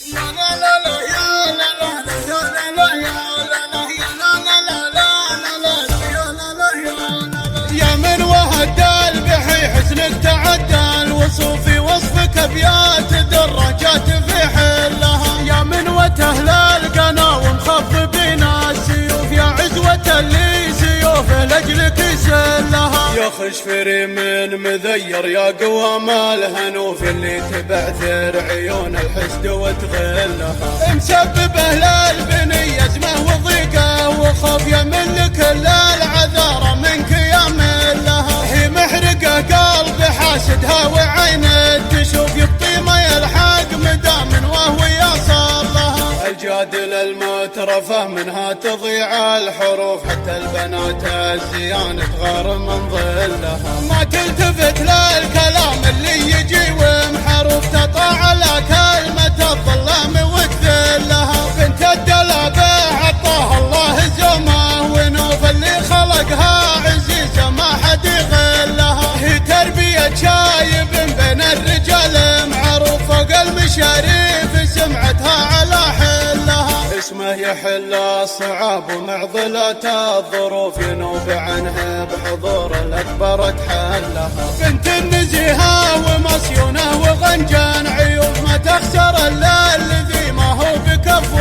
يا من وهدال بحي حسنك تعدل وصوفي وصفك ابيات دراجات في حلها. يا من وتهلى القنا ومخفبين السيوف يا عزوة اللي سيوفه لاجلك يسلها. يا خشفري من مذير يا قوام الهنوف اللي تبعثر عيون الحسد وتغلها. مسببه للبني ازمه وضيقه وخوف يا من لكل العذارى منك يا ملها. هي محرقه قلب حاسدها وعين تشوف يبطي ما يلحق مدام وهو يصل لها. الجادل المترفه منها تضيع الحروف حتى البنات الزيان تغار من ظلها. ما تلتفت للكلام اللي يجي ومحروف تطاع على كلمة الظلام وتذلها. بنت الدلابة عطاها الله زمه ونوف اللي خلقها عزيزة ما حد يغلها. هي تربية شايب بين الرجال معروف فوق المشاريف سمعتها على حلها. اسمه يحل الصعاب ومعضلة الظروف ينوب عنها بحضور الأكبر تحلها. بنت النزيهة ومصيونة وغنجان عيوب ما تخسر إلا الذي ما هو بكف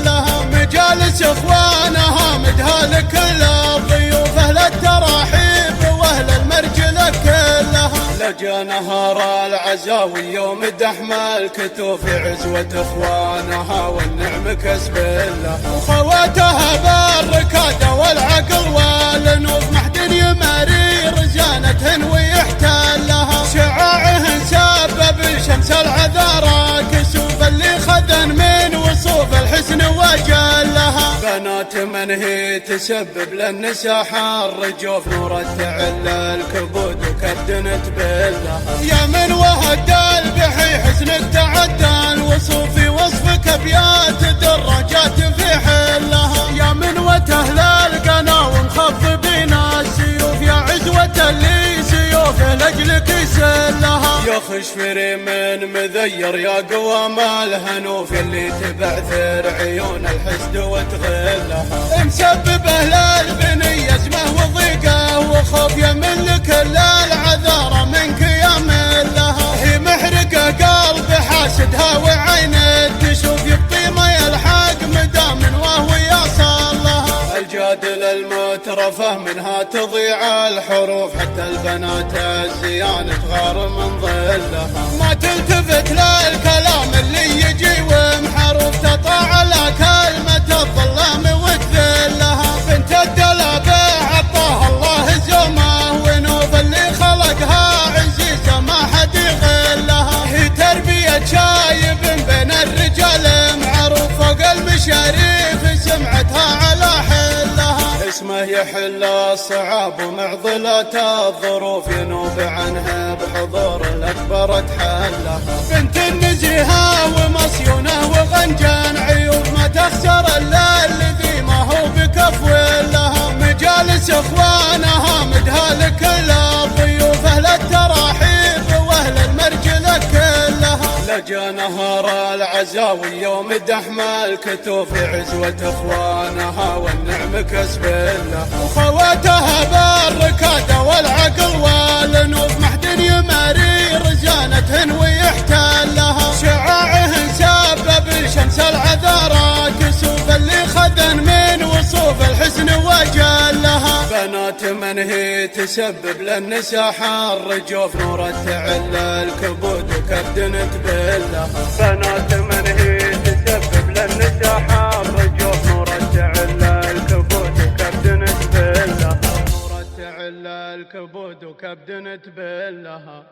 لها. مجالس اخوانها مدها لكل الضيوف اهل التراحيب واهل المرجلة كلها. لجا نهار العزاوي يوم دحم الكتوف عزوة اخوانها والنعم كسب لها. وخواتها بالركادة والعقل والنوف محد يماري رزانتهن ويحتلها. شعاعهن سبب شمس العذارى كسوف اللي خذن من وصوف الحسن وجلها. بنات من هي تسبب للنساء حر جوف نور تعل الكبود وكدنت بالها. يا من وهدال بحي حسنك تعدل وصوفي وصفك ابيات دراجات في حلها. يا من وتهلى القنا ومخفبين السيوف يا عزوة اللي سيوفه لاجلك يسلها. يا خشفري من مذير يا قوام الهنوف اللي تبعثر عيون الحسد وتغلها. مسببه للبني ازمه وضيقه وخوف يا من لكل العذارى منك يا ملها. هي محرقه قلب حاسدها وعين تشوف يبطي ما يلحق مدام وهو يصل لها. الجادل المترفه منها تضيع الحروف حتى البنات الزيان تغار من ظلها. ما تلتفت للكلام اللي يجي ومحروف تطاع على كلمة الظلام وتذلها. بنت الدلابة عطاها الله زمه ونوف اللي خلقها عزيزة ما حد يغلها. هي تربية شايب بين الرجال معروف فوق المشاريف سمعتها على حلها. اسمه يحل الصعاب ومعضلة الظروف ينوب عنها بحضور الأكبر تحلها. بنت النزيهة ومصيونة وغنجان عيوب ما تخسر إلا الذي ما هو بكف لها. مجالس اخوانها مدها لكل الضيوف اهل التراحيب واهل المرجلة كلها. لجا نهار العزاوي يوم دحم الكتوف عزوة اخوانها والنعم كسب لها. وخواتها بالركادة والعقل والنوف محد يماري رزانتهن ويحتلها. شعاعهن سبب شمس العذارى كسوف اللي خذن من وصوف الحسن وجلها. بنات من هي تسبب للنساء حر جوف نور تعل الكبود وكبدنت بالها. بنات من هي تسبب للنساء حر جوف نور تعل الكبود وكبدنت بالها. نور تعل الكبود وكبدنت بالها.